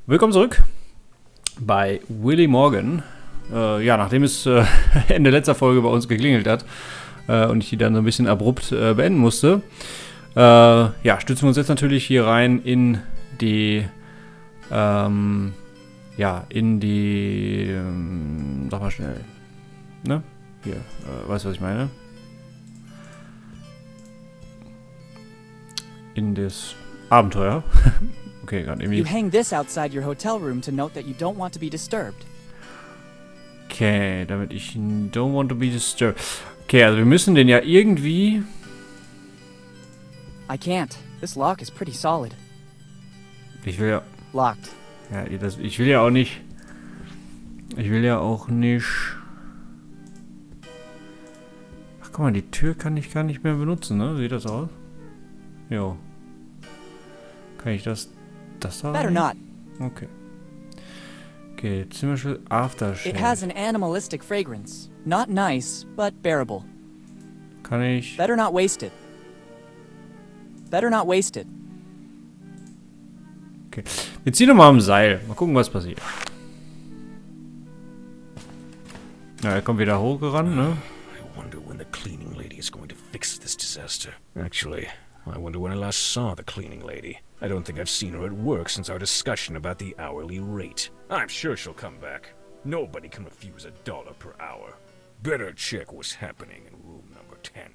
Willkommen zurück bei Willy Morgan. Ja, nachdem es Ende letzter Folge bei uns geklingelt hat und ich die dann so ein bisschen abrupt beenden musste, ja, stützen wir uns jetzt natürlich hier rein in die, sag mal schnell, ne? Hier, weißt du, was ich meine? In das Abenteuer. Okay, gerade irgendwie. You hang this outside your hotel room to note that you don't want to be disturbed. Okay, damit ich don't want to be disturbed. Okay, also wir müssen den ja irgendwie. I can't. This lock is pretty solid. Ich will ja. Locked. Ja, ich will ja auch nicht. Ich will ja auch nicht. Ach guck mal, die Tür kann ich gar nicht mehr benutzen, ne? Sieht das aus? Jo. Kann ich das da Better rein? not. Okay. Okay, Zimmerschlüssel Aftershave. It has an animalistic fragrance. Not nice, but bearable. Kann ich. Better not waste it. Better not waste it. Okay. Wir ziehen nochmal am Seil. Mal gucken, was passiert. Ja, er kommt wieder hochgerannt, ne? I wonder when the cleaning lady is going to fix this disaster. Actually, I wonder when I last saw the cleaning lady. I don't think I've seen her at work since our discussion about the hourly rate. I'm sure she'll come back. Nobody can refuse $1 per hour. Better check what's happening in room number 10.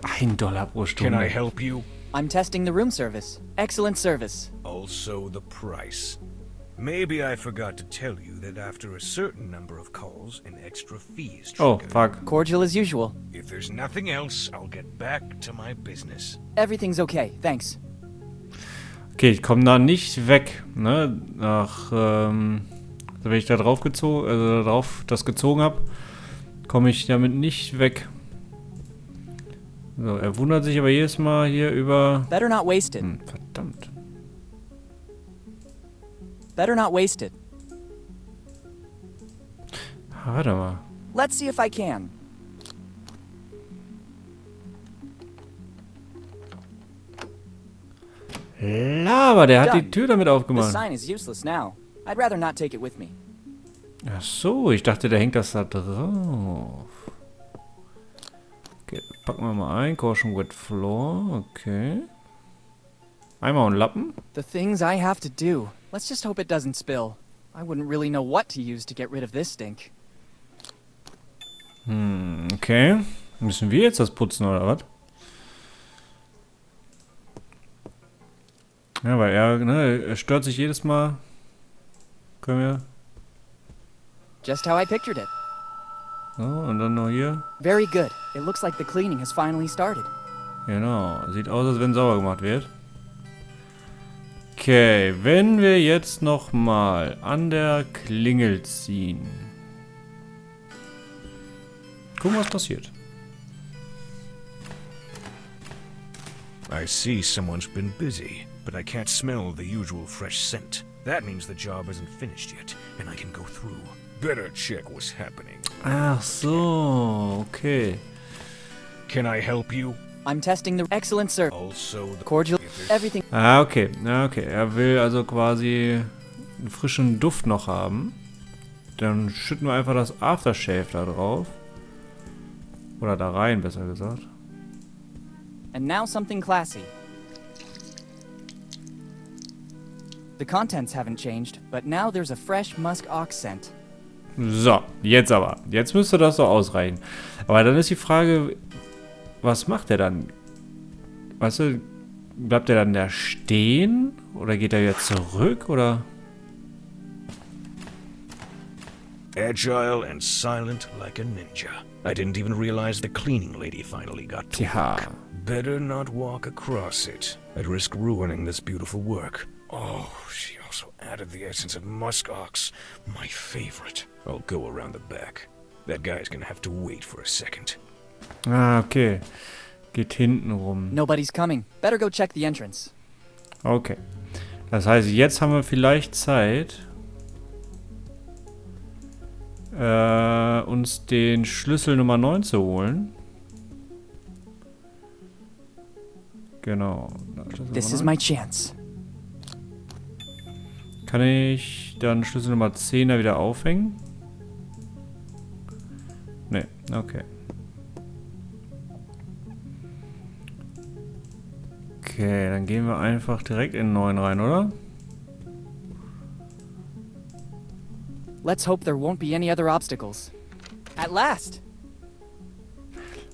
$1 pro Stunde. Can I help you? I'm testing the room service. Excellent service. Also the price. Maybe I forgot to tell you that after a certain number of calls, an extra fee is Oh, triggered. fuck. Cordial as usual. If there's nothing else, I'll get back to my business. Everything's okay, thanks. Okay, ich komme da nicht weg, ne? Wenn ich da drauf gezogen, das gezogen habe, komme ich damit nicht weg. So, er wundert sich aber jedes Mal hier über. Better not waste it. Verdammt. Better not waste it. Warte mal. Let's see if I can. Laber, der hat Done. die Tür damit The aufgemacht. sign is useless now. I'd rather not take it with me. Ach so, ich dachte, der hängt das da drauf. Okay, packen wir mal ein. Caution wet floor. Okay. Einmal einen Lappen. The things I have to do. Let's just hope it doesn't spill. I wouldn't really know what to use to get rid of this stink. Okay. Müssen wir jetzt das putzen, oder was? Ja, weil er stört sich jedes Mal. Können wir. Just how I pictured it. So, und dann noch hier. Very good. It looks like the cleaning has finally started. Genau. Sieht aus, als wenn sauber gemacht wird. Okay, wenn wir jetzt nochmal an der Klingel ziehen. Gucken, was passiert. I see someone's been busy, but I can't smell the usual fresh scent. That means the job isn't finished yet, and I can go through. Better check what's happening. Ach so, okay. Can I help you? I'm testing the excellent service. Also the Cordial. Everything. Okay. Er will also quasi einen frischen Duft noch haben. Dann schütten wir einfach das Aftershave da drauf. Oder da rein, besser gesagt. And now something classy. The contents haven't changed, but now there's a fresh musk ox scent. So, jetzt aber. Jetzt müsste das so ausreichen. Aber dann ist die Frage, was macht er dann? Weißt du, bleibt er dann da stehen? Oder geht er jetzt zurück? Oder? agile and silent like a ninja. I didn't even realize the cleaning lady finally got to Tja. work. Better not walk across it. I'd risk ruining this beautiful work. Oh, she also added the essence of muskox, my favorite. I'll go around the back. That guy's gonna have to wait for a second. Ah, okay. Geht hinten rum. Nobody's coming. Better go check the entrance. Okay. Das heißt, jetzt haben wir vielleicht Zeit, uns den Schlüssel Nummer 9 zu holen. Genau. This is my chance. Kann ich dann Schlüssel Nummer 10 da wieder aufhängen? Ne, okay. Okay, dann gehen wir einfach direkt in den neuen rein, oder? Let's hope there won't be any other obstacles. At last!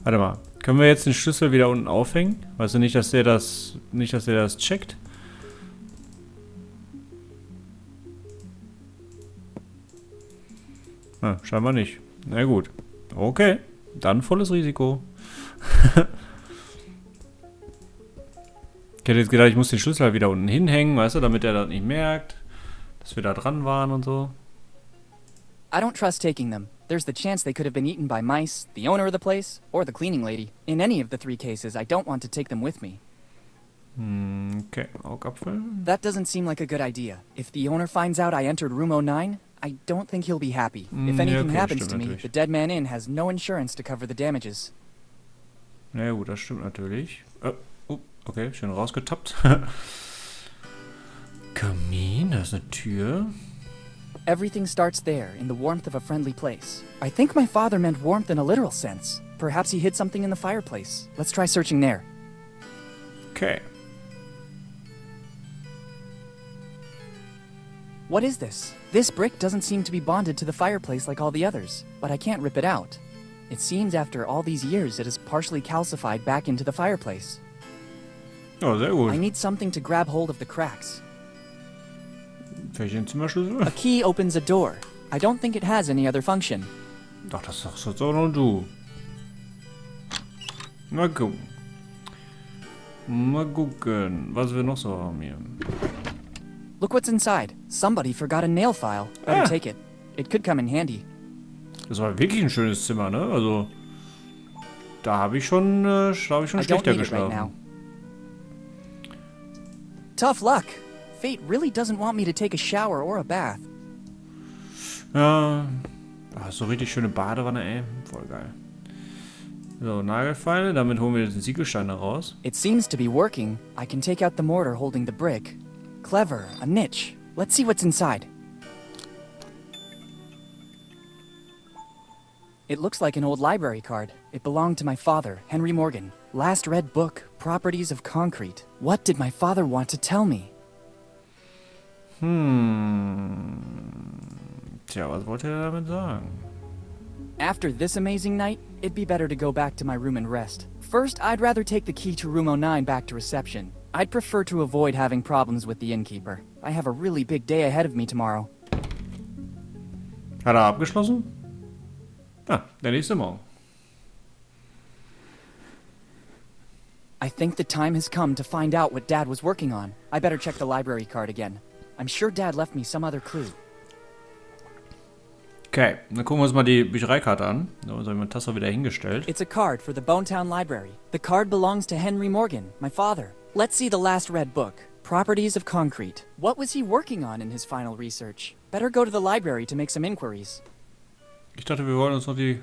Warte mal. Können wir jetzt den Schlüssel wieder unten aufhängen? Weißt du nicht, dass der das checkt? Scheinbar nicht. Na gut. Okay. Dann volles Risiko. Ich hätte jetzt gedacht, ich muss den Schlüssel halt wieder unten hinhängen, weißt du, damit er das nicht merkt, dass wir da dran waren und so. I don't trust taking them. There's the chance they could have been eaten by mice, the owner of the place, or the cleaning lady. In any of the 3 cases, I don't want to take them with me. Okay, Augapfel. That doesn't seem like a good idea. If the owner finds out I entered room 09, I don't think he'll be happy. If anything happens to me, natürlich. the Dead Man Inn has no insurance to cover the damages. Ja gut, das stimmt natürlich. Okay, schön rausgetappt. Kamin, da ist eine Tür. Everything starts there, in the warmth of a friendly place. I think my father meant warmth in a literal sense. Perhaps he hid something in the fireplace. Let's try searching there. Okay. What is this? This brick doesn't seem to be bonded to the fireplace like all the others, but I can't rip it out. It seems after all these years it is partially calcified back into the fireplace. Oh, sehr gut. I need something to grab hold of the cracks. Vielleicht den Zimmerschlüssel? A key opens a door. I don't think it has any other function. Doch, das sagst jetzt auch noch du. Mal gucken. Mal gucken, was wir noch so haben hier. Look what's inside. Somebody forgot a nail file. Better take it. It could come in handy. Das war wirklich ein schönes Zimmer, ne? Also, da habe ich schon schlechter geschlafen. Tough luck. Fate really doesn't want me to take a shower or a bath. Ja, so richtig schöne Badewanne, ey. Voll geil. So, Nagelfeile, damit holen wir jetzt den Ziegelstein raus. It seems to be working. I can take out the mortar holding the brick. Clever, a niche. Let's see what's inside. It looks like an old library card. It belonged to my father, Henry Morgan. Last read book, Properties of Concrete. What did my father want to tell me? Tja, was wollte er damit sagen? After this amazing night, it'd be better to go back to my room and rest. First, I'd rather take the key to room 09 back to reception. I'd prefer to avoid having problems with the innkeeper. I have a really big day ahead of me tomorrow. Hat er abgeschlossen? Der nächste Morgen. I think the time has come to find out what Dad was working on. I better check the library card again. I'm sure Dad left me some other clue. Okay, dann gucken wir uns mal die Büchereikarte an. Da habe ich meine Tasse wieder hingestellt. It's a card for the Bonetown Library. The card belongs to Henry Morgan, my father. Let's see the last read book, Properties of Concrete. What was he working on in his final research? Better go to the library to make some inquiries. Ich dachte, wir wollen uns noch die...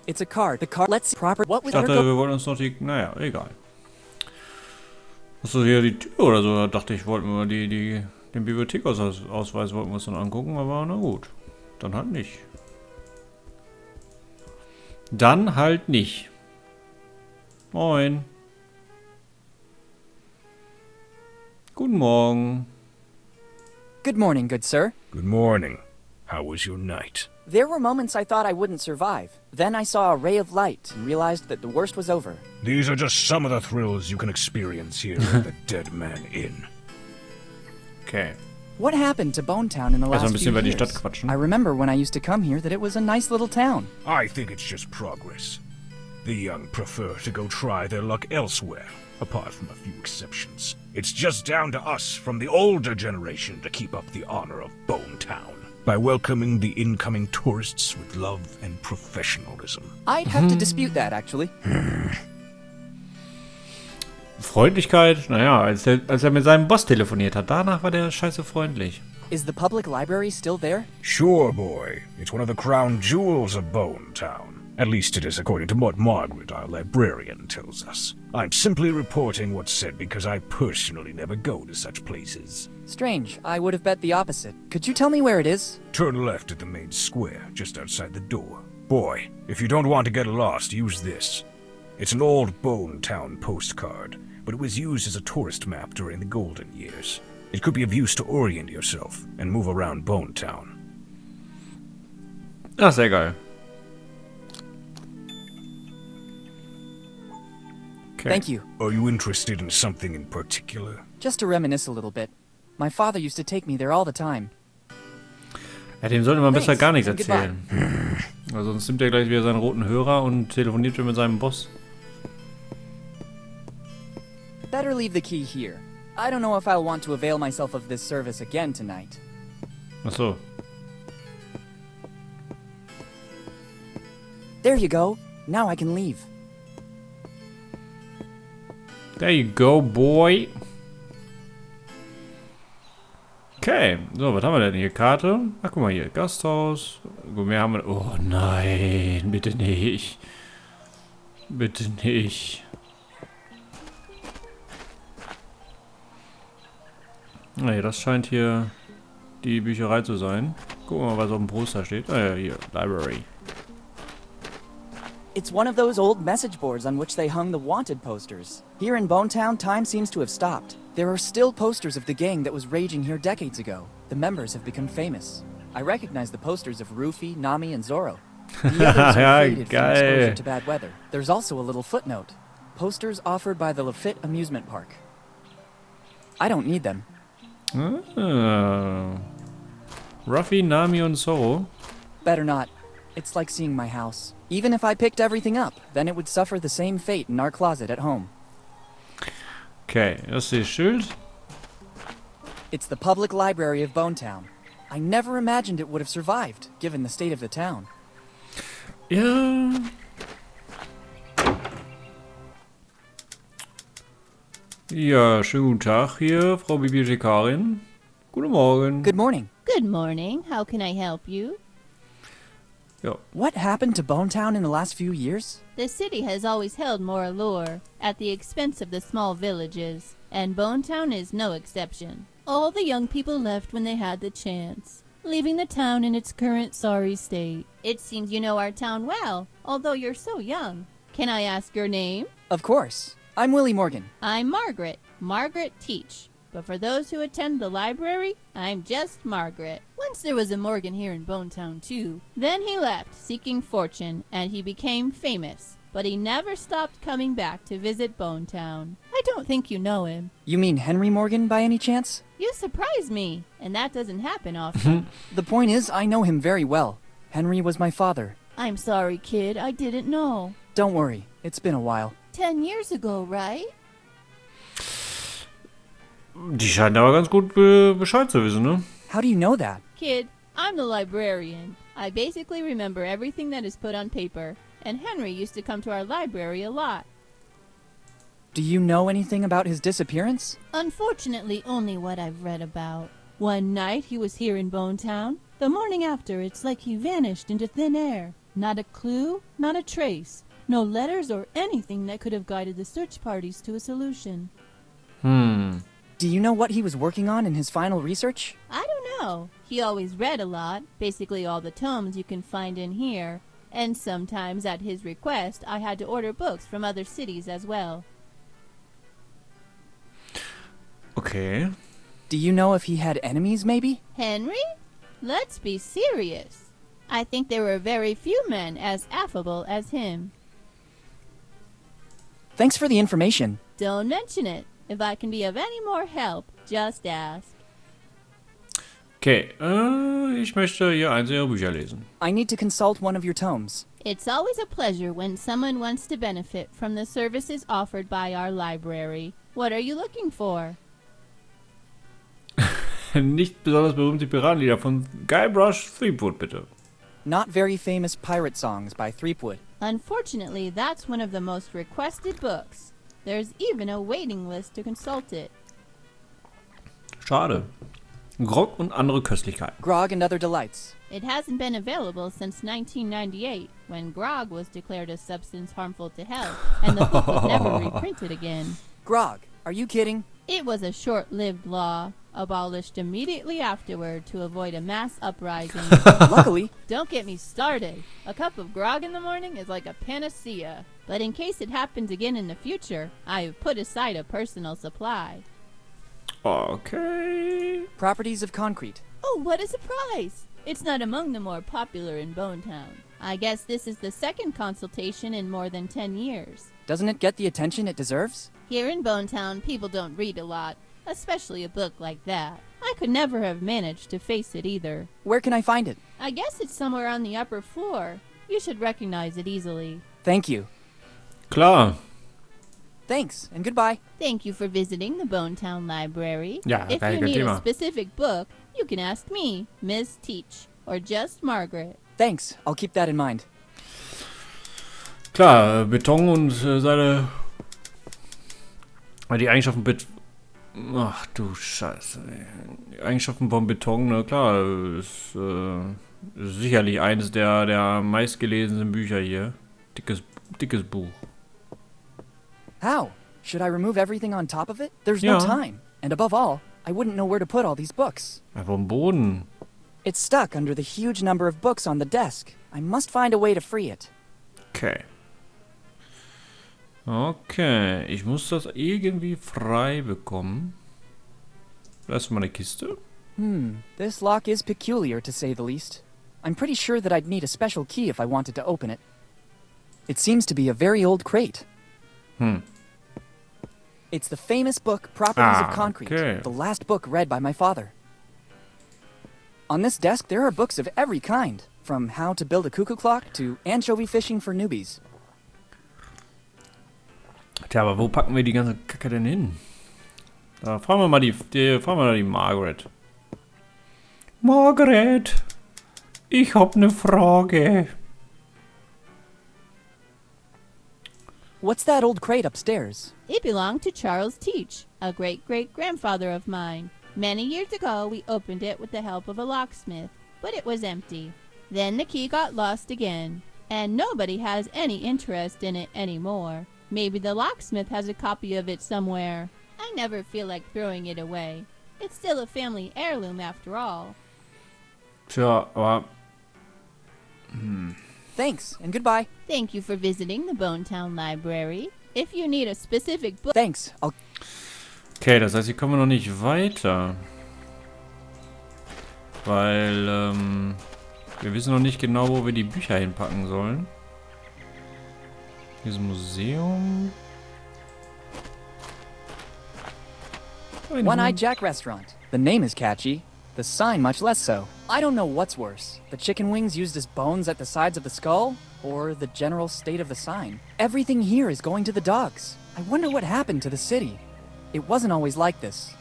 It's a card. The card. Let's see. What was Ich dachte, wir wollen uns noch die... Naja, egal. Achso, hier die Tür oder so. Da dachte ich, wollten wir den Bibliothekausweis wollten wir uns dann angucken, aber na gut. Dann halt nicht. Dann halt nicht. Moin. Guten Morgen. Good morning, good sir. Good morning. How was your night? There were moments I thought I wouldn't survive. Then I saw a ray of light and realized that the worst was over. These are just some of the thrills you can experience here at the Dead Man Inn. Okay. What happened to Bonetown in the last few über die years? Stadt quatschen. I remember when I used to come here that it was a nice little town. I think it's just progress. The young prefer to go try their luck elsewhere, apart from a few exceptions. It's just down to us from the older generation to keep up the honor of Bonetown by welcoming the incoming tourists with love and professionalism. I'd have to dispute that, actually. Freundlichkeit, naja, als er mit seinem Boss telefoniert hat, danach war der scheiße freundlich. Is the public library still there? Sure, boy. It's one of the crown jewels of Bonetown. At least it is according to what Margaret, our librarian, tells us. I'm simply reporting what's said because I personally never go to such places. Strange, I would have bet the opposite. Could you tell me where it is? Turn left at the main square, just outside the door. Boy, if you don't want to get lost, use this. It's an old Bone Town postcard, but it was used as a tourist map during the golden years. It could be of use to orient yourself and move around Bone Town. Ah, sehr geil. Okay. Thank you. Are you interested in something in particular? Just to reminisce a little bit. My father used to take me there all the time. Ja, dem sollte man besser Thanks. gar nichts And erzählen. Weil sonst nimmt er gleich wieder seinen roten Hörer und telefoniert schon mit seinem Boss. Better leave the key here. I don't know if I'll want to avail myself of this service again tonight. Ach so. There you go. Now I can leave. There you go, boy. Okay, so, was haben wir denn hier? Karte? Ach, guck mal hier, Gasthaus. Gut, mehr haben wir. Oh nein, bitte nicht. Bitte nicht. Nee, das scheint hier die Bücherei zu sein. Gucken wir mal, was auf dem Poster steht. Ah ja, hier, Library. It's one of those old message boards on which they hung the wanted posters. Here in Bonetown, time seems to have stopped. There are still posters of the gang that was raging here decades ago. The members have become famous. I recognize the posters of Rufy, Nami, and Zoro. The others are faded from exposure to bad weather. There's also a little footnote. Posters offered by the Lafitte Amusement Park. I don't need them. Ah. Ruffy, Nami und Zoro. Better not. It's like seeing my house. Even if I picked everything up, then it would suffer the same fate in our closet at home. Okay, das ist Schild. It's the public library of Bonetown. I never imagined it would have survived, given the state of the town. Ja. Ja, schönen guten Tag hier, Frau Bibliothekarin. Guten Morgen. Good morning. Good morning. How can I help you? Ja. What happened to Bonetown in the last few years? The city has always held more allure, at the expense of the small villages, and Bonetown is no exception. All the young people left when they had the chance, leaving the town in its current sorry state. It seems you know our town well, although you're so young. Can I ask your name? Of course. I'm Willy Morgan. I'm Margaret Teach. But for those who attend the library, I'm just Margaret. Once there was a Morgan here in Bonetown, too. Then he left, seeking fortune, and he became famous. But he never stopped coming back to visit Bonetown. I don't think you know him. You mean Henry Morgan by any chance? You surprise me, and that doesn't happen often. The point is, I know him very well. Henry was my father. I'm sorry, kid, I didn't know. Don't worry, it's been a while. 10 years ago, right? Die scheint aber ganz gut Bescheid zu wissen, ne? How do you know that? Kid, I'm the librarian. I basically remember everything that is put on paper, and Henry used to come to our library a lot. Do you know anything about his disappearance? Unfortunately, only what I've read about. One night he was here in Bonetown. The morning after, it's like he vanished into thin air. Not a clue, not a trace. No letters or anything that could have guided the search parties to a solution. Do you know what he was working on in his final research? I don't know. He always read a lot, basically all the tomes you can find in here. And sometimes, at his request, I had to order books from other cities as well. Okay. Do you know if he had enemies, maybe? Henry? Let's be serious. I think there were very few men as affable as him. Thanks for the information. Don't mention it. If I can be of any more help, just ask. Okay, ich möchte hier eins Ihrer Bücher lesen. I need to consult one of your tomes. It's always a pleasure when someone wants to benefit from the services offered by our library. What are you looking for? Nicht besonders berühmte Piratenlieder von Guybrush Threepwood, bitte. Not very famous pirate songs by Threepwood. Unfortunately, that's one of the most requested books. There's even a waiting list to consult it. Schade. Grog und andere Köstlichkeiten. Grog and other delights. It hasn't been available since 1998, when grog was declared a substance harmful to health, and the book was never reprinted again. Grog, are you kidding? It was a short-lived law, abolished immediately afterward to avoid a mass uprising. Luckily. Don't get me started. A cup of grog in the morning is like a panacea. But in case it happens again in the future, I have put aside a personal supply. Okay. Properties of concrete. Oh, what a surprise! It's not among the more popular in Bonetown. I guess this is the second consultation in more than 10 years. Doesn't it get the attention it deserves? Here in Bonetown, people don't read a lot, especially a book like that. I could never have managed to face it either. Where can I find it? I guess it's somewhere on the upper floor. You should recognize it easily. Thank you. Klar. Thanks, and goodbye. Thank you for visiting the Bonetown Library. Ja, If kein you need Thema. a specific book, you can ask me, Miss Teach, or just Margaret. Thanks, I'll keep that in mind. Klar, Beton und seine... Die Eigenschaften... Ach du Scheiße. Ey. Die Eigenschaften vom Beton, na klar, ist sicherlich eines der meistgelesenen Bücher hier. Dickes Buch. How? Should I remove everything on top of it? There's Ja. no time. And above all, I wouldn't know where to put all these books. Ja, vom Boden. It's stuck under the huge number of books on the desk. I must find a way to free it. Okay. Okay, ich muss das irgendwie frei bekommen. Da ist mal eine Kiste. This lock is peculiar to say the least. I'm pretty sure that I'd need a special key if I wanted to open it. It seems to be a very old crate. It's the famous book Properties of Concrete, okay. the last book read by my father. On this desk there are books of every kind, from how to build a cuckoo clock to anchovy fishing for newbies. Tja, aber wo packen wir die ganze Kacke denn hin? Da fragen wir mal die Margaret. Margaret, ich hab ne Frage. What's that old crate upstairs? It belonged to Charles Teach, a great-great-grandfather of mine. Many years ago, we opened it with the help of a locksmith, but it was empty. Then the key got lost again, and nobody has any interest in it anymore. Maybe the locksmith has a copy of it somewhere. I never feel like throwing it away. It's still a family heirloom after all. Tja, aber... Thanks, and goodbye. Thank you for visiting the Bonetown Library. If you need a specific book... Thanks, I'll... Okay, das heißt, hier kommen wir noch nicht weiter. Weil, wir wissen noch nicht genau, wo wir die Bücher hinpacken sollen. Hier ist ein Museum. One-Eyed Jack Restaurant. The name is catchy. The sign much less so. I don't know what's worse. The chicken wings used as bones at the sides of the skull? Or the general state of the sign? Everything here is going to the dogs. I wonder what happened to the city. It wasn't always like this.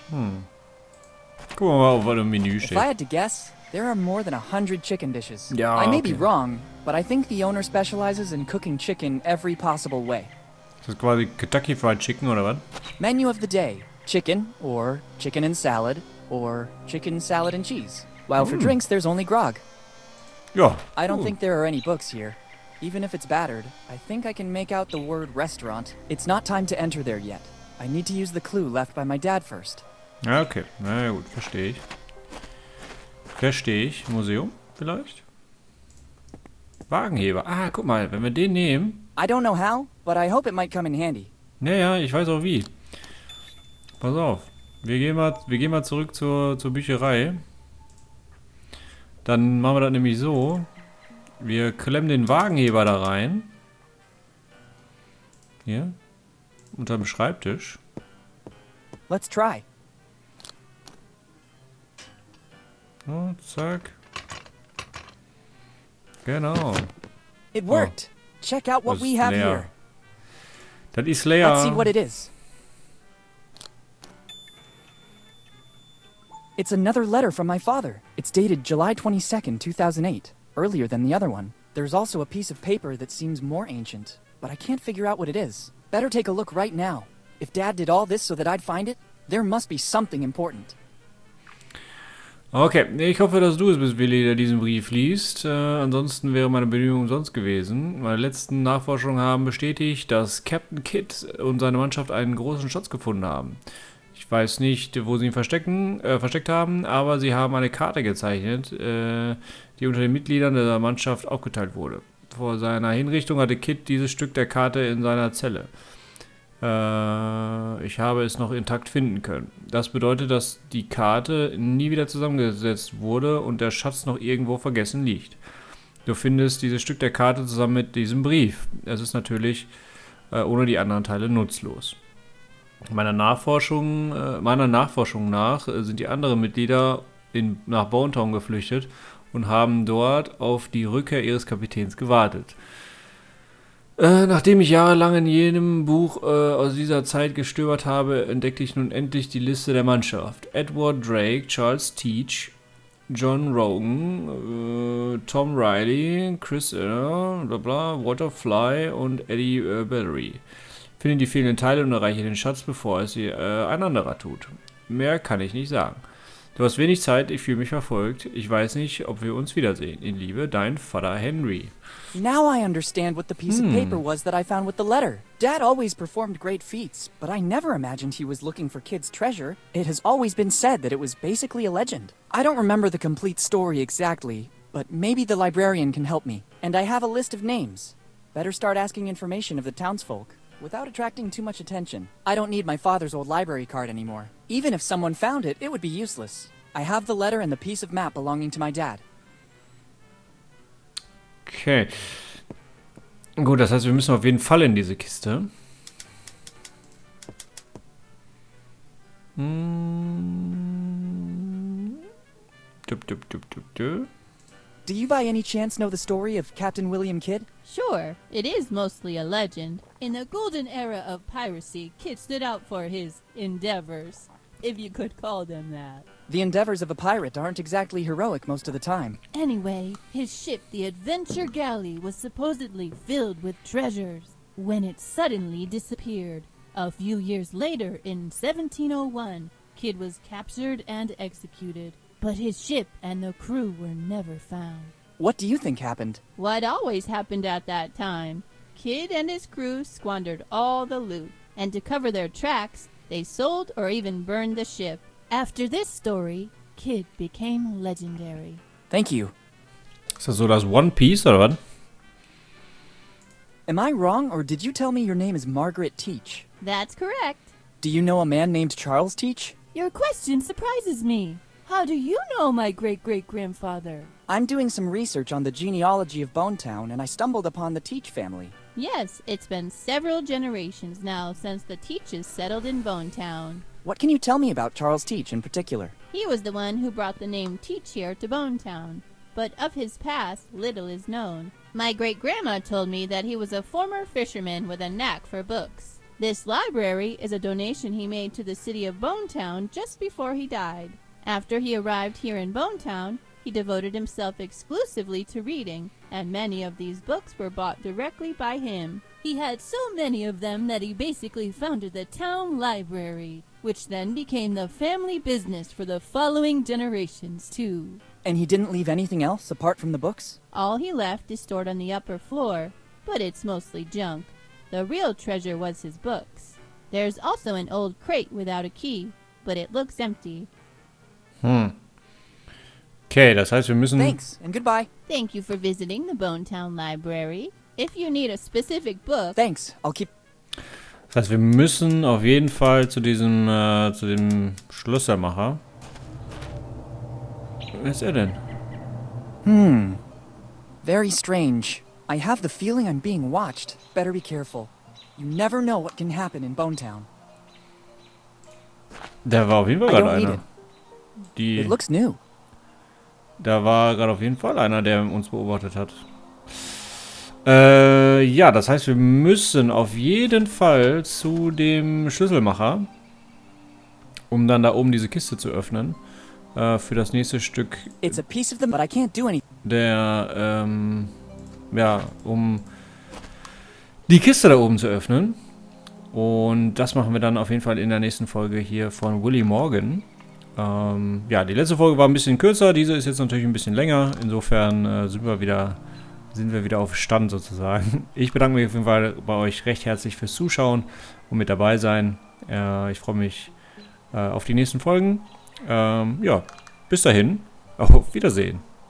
Gucken wir mal, was im Menü If steht. I had to guess, there are more than 100 chicken dishes. Ja, I may be okay. wrong, but I think the owner specializes in cooking chicken every possible way. Das ist quasi Kentucky Fried Chicken, oder was? Menu of the day. Chicken, or chicken and salad, or chicken, salad, and cheese. While for drinks, there's only grog. Ja. I don't cool. think there are any books here. Even if it's battered, I think I can make out the word restaurant. It's not time to enter there yet. I need to use the clue left by my dad first. Ja, okay. Na ja, gut, verstehe ich. Verstehe ich. Museum vielleicht? Wagenheber. Ah, guck mal, wenn wir den nehmen. I don't know how, but I hope it might come in handy. Ja, ich weiß auch wie. Pass auf. Wir gehen mal zurück zur Bücherei. Dann machen wir das nämlich so. Wir klemmen den Wagenheber da rein. Hier. Unter dem Schreibtisch. Let's try. So, zack. Genau. It worked. Check out what Das we ist have leer. here. Das ist leer. Let's see what it is. It's another letter from my father. It's dated July 22nd, 2008, earlier than the other one. There's also a piece of paper that seems more ancient, but I can't figure out what it is. Better take a look right now. If Dad did all this so that I'd find it, there must be something important. Okay, ich hoffe, dass du es bist, Willi, der diesen Brief liest. Ansonsten wäre meine Bemühung umsonst gewesen. Meine letzten Nachforschungen haben bestätigt, dass Captain Kidd und seine Mannschaft einen großen Schatz gefunden haben. Ich weiß nicht, wo sie ihn versteckt haben, aber sie haben eine Karte gezeichnet, die unter den Mitgliedern der Mannschaft aufgeteilt wurde. Vor seiner Hinrichtung hatte Kidd dieses Stück der Karte in seiner Zelle. Ich habe es noch intakt finden können. Das bedeutet, dass die Karte nie wieder zusammengesetzt wurde und der Schatz noch irgendwo vergessen liegt. Du findest dieses Stück der Karte zusammen mit diesem Brief. Es ist natürlich ohne die anderen Teile nutzlos. Meiner Nachforschung nach sind die anderen Mitglieder nach Bonetown geflüchtet und haben dort auf die Rückkehr ihres Kapitäns gewartet. Nachdem ich jahrelang in jedem Buch aus dieser Zeit gestöbert habe, entdeckte ich nun endlich die Liste der Mannschaft. Edward Drake, Charles Teach, John Rogan, Tom Riley, Chris Walter Fly und Eddie Battery. Finde die fehlenden Teile und erreiche den Schatz, bevor es ein anderer tut. Mehr kann ich nicht sagen. Du hast wenig Zeit, ich fühle mich verfolgt. Ich weiß nicht, ob wir uns wiedersehen. In Liebe, dein Vater Henry. Now I understand what the piece of paper was that I found with the letter. Dad always performed great feats, but I never imagined he was looking for Kid's treasure. It has always been said that it was basically a legend. I don't remember the complete story exactly, but maybe the librarian can help me. And I have a list of names. Better start asking information of the townsfolk, without attracting too much attention. I don't need my father's old library card anymore. Even if someone found it, it would be useless. I have the letter and the piece of map belonging to my dad. Okay. Gut, das heißt, wir müssen auf jeden Fall in diese Kiste. Do you by any chance know the story of Captain William Kidd? Sure, it is mostly a legend. In the golden era of piracy, Kidd stood out for his endeavors, if you could call them that. The endeavors of a pirate aren't exactly heroic most of the time. Anyway, his ship, the Adventure Galley, was supposedly filled with treasures when it suddenly disappeared. A few years later, in 1701, Kidd was captured and executed, but his ship and the crew were never found. What do you think happened? What always happened at that time? Kidd and his crew squandered all the loot, and to cover their tracks, they sold or even burned the ship. After this story, Kidd became legendary. Thank you. Ist das so das One Piece oder was? Am I wrong, or did you tell me your name is Margaret Teach? That's correct. Do you know a man named Charles Teach? Your question surprises me. How do you know my great-great-grandfather? I'm doing some research on the genealogy of Bonetown, and I stumbled upon the Teach family. Yes, it's been several generations now since the Teaches settled in Bonetown. What can you tell me about Charles Teach in particular? He was the one who brought the name Teach here to Bonetown, but of his past, little is known. My great-grandma told me that he was a former fisherman with a knack for books. This library is a donation he made to the city of Bonetown just before he died. After he arrived here in Bonetown, he devoted himself exclusively to reading, and many of these books were bought directly by him. He had so many of them that he basically founded the town library, which then became the family business for the following generations, too. And he didn't leave anything else apart from the books? All he left is stored on the upper floor, but it's mostly junk. The real treasure was his books. There's also an old crate without a key, but it looks empty. Okay, das heißt, wir müssen... Thanks, and goodbye. Thank you for visiting the Bonetown Library. If you need a specific book... Thanks, I'll keep... Das heißt, wir müssen auf jeden Fall zu diesem, zu dem Schlössermacher. Wer ist er denn? Very strange. I have the feeling I'm being watched. Better be careful. You never know what can happen in Bonetown. Der war auf jeden Fall I gerade don't need einer. it. It Die, looks new. da war gerade auf jeden Fall einer, der uns beobachtet hat. Ja, das heißt, wir müssen auf jeden Fall zu dem Schlüsselmacher, um dann da oben diese Kiste zu öffnen. Für das nächste Stück It's a piece of them, but I can't do anything. der, ja, um die Kiste da oben zu öffnen. Und das machen wir dann auf jeden Fall in der nächsten Folge hier von Willy Morgan. Ja, die letzte Folge war ein bisschen kürzer, diese ist jetzt natürlich ein bisschen länger. Insofern sind wir wieder auf Stand sozusagen. Ich bedanke mich auf jeden Fall bei euch recht herzlich fürs Zuschauen und mit dabei sein. Ich freue mich auf die nächsten Folgen. Ja, bis dahin. Auf Wiedersehen.